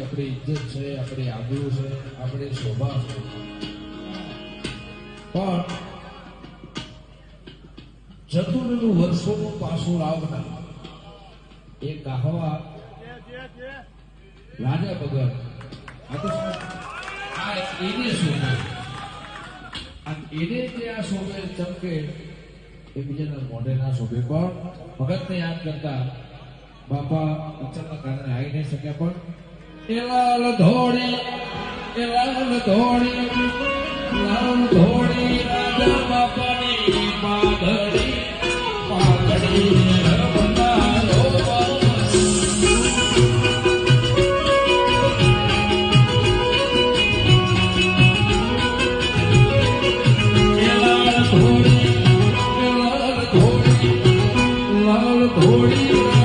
આપણી ઇજ્જત છે, આપણી આબરૂ છે, આપણી શોભા છે. પણ જતું રહેલું વર્ષોનું પાછું લાવનાર એ કાહવા રાજા ભગત આ તો આ એને શોભે અને એને જે આ શોભે ચમકે એ બીજાના મોઢે ના શોભે. પણ ભગતને યાદ કરતા બાપા અચાનક કારણે આવી નહીં શક્યા. પણ એ લાલ ધોળી રાજા બાપાની પાઘડી રમનારો લાલ ધોળી